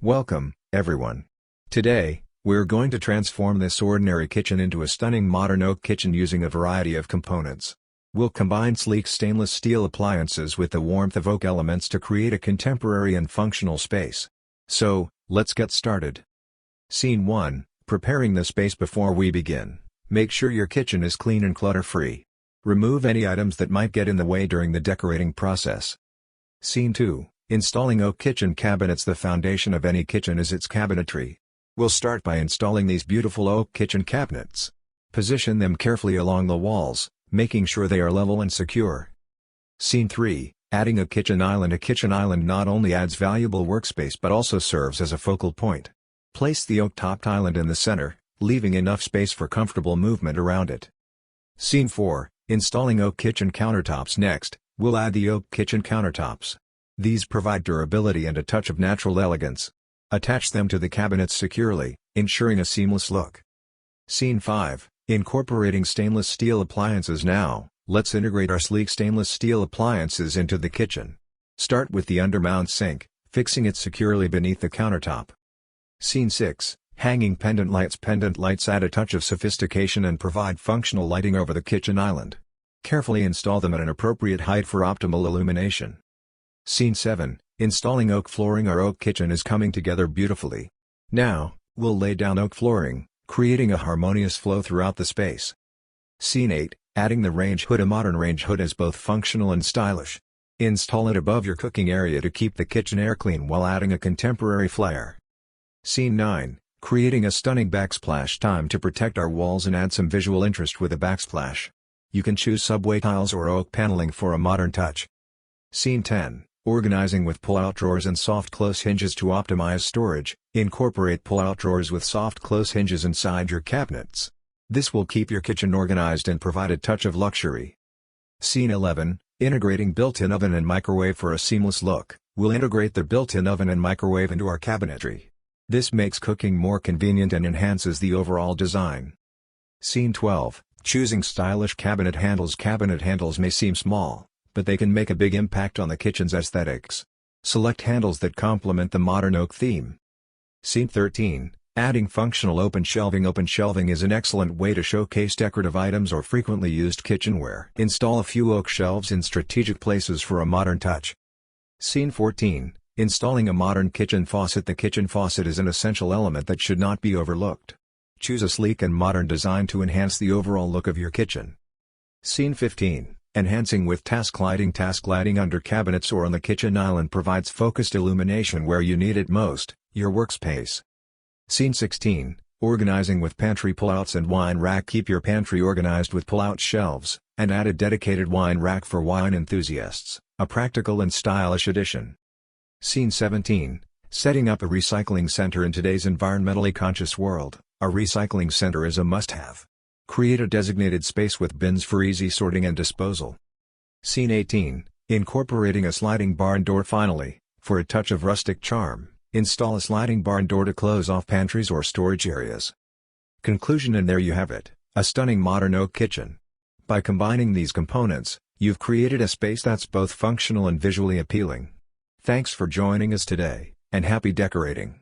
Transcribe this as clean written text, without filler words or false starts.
Welcome, everyone. Today, we're going to transform this ordinary kitchen into a stunning modern oak kitchen using a variety of components. We'll combine sleek stainless steel appliances with the warmth of oak elements to create a contemporary and functional space. So, let's get started. Scene 1, preparing the space. Before we begin, make sure your kitchen is clean and clutter-free. Remove any items that might get in the way during the decorating process. Scene 2, installing oak kitchen cabinets. The foundation of any kitchen is its cabinetry. We'll start by installing these beautiful oak kitchen cabinets. Position them carefully along the walls, making sure they are level and secure. Scene 3, adding a kitchen island. A kitchen island not only adds valuable workspace but also serves as a focal point. Place the oak-topped island in the center, leaving enough space for comfortable movement around it. Scene 4, installing oak kitchen countertops. Next, we'll add the oak kitchen countertops. These provide durability and a touch of natural elegance. Attach them to the cabinets securely, ensuring a seamless look. Scene 5, incorporating stainless steel appliances. Now, let's integrate our sleek stainless steel appliances into the kitchen. Start with the undermount sink, fixing it securely beneath the countertop. Scene 6, hanging pendant lights. Pendant lights add a touch of sophistication and provide functional lighting over the kitchen island. Carefully install them at an appropriate height for optimal illumination. Scene 7, installing oak flooring. Our oak kitchen is coming together beautifully. Now, we'll lay down oak flooring, creating a harmonious flow throughout the space. Scene 8, adding the range hood. A modern range hood is both functional and stylish. Install it above your cooking area to keep the kitchen air clean while adding a contemporary flair. Scene 9, creating a stunning backsplash. Time to protect our walls and add some visual interest with a backsplash. You can choose subway tiles or oak paneling for a modern touch. Scene 10, organizing with pull-out drawers and soft close hinges. To optimize storage, incorporate pull-out drawers with soft close hinges inside your cabinets. This will keep your kitchen organized and provide a touch of luxury. Scene 11, integrating built-in oven and microwave. For a seamless look, we'll integrate the built-in oven and microwave into our cabinetry. This makes cooking more convenient and enhances the overall design. Scene 12, choosing stylish cabinet handles. Cabinet handles may seem small, but they can make a big impact on the kitchen's aesthetics. Select handles that complement the modern oak theme. Scene 13, adding functional open shelving. Open shelving is an excellent way to showcase decorative items or frequently used kitchenware. Install a few oak shelves in strategic places for a modern touch. Scene 14, installing a modern kitchen faucet. The kitchen faucet is an essential element that should not be overlooked. Choose a sleek and modern design to enhance the overall look of your kitchen. Scene 15, enhancing with task lighting. Task lighting under cabinets or on the kitchen island provides focused illumination where you need it most, your workspace. Scene 16, organizing with pantry pull-outs and wine rack. Keep your pantry organized with pull-out shelves, and add a dedicated wine rack for wine enthusiasts, a practical and stylish addition. Scene 17, setting up a recycling center. In today's environmentally conscious world, a recycling center is a must-have. Create a designated space with bins for easy sorting and disposal. Scene 18, incorporating a sliding barn door. Finally, for a touch of rustic charm, install a sliding barn door to close off pantries or storage areas. Conclusion. And there you have it, a stunning modern oak kitchen. By combining these components, you've created a space that's both functional and visually appealing. Thanks for joining us today, and happy decorating!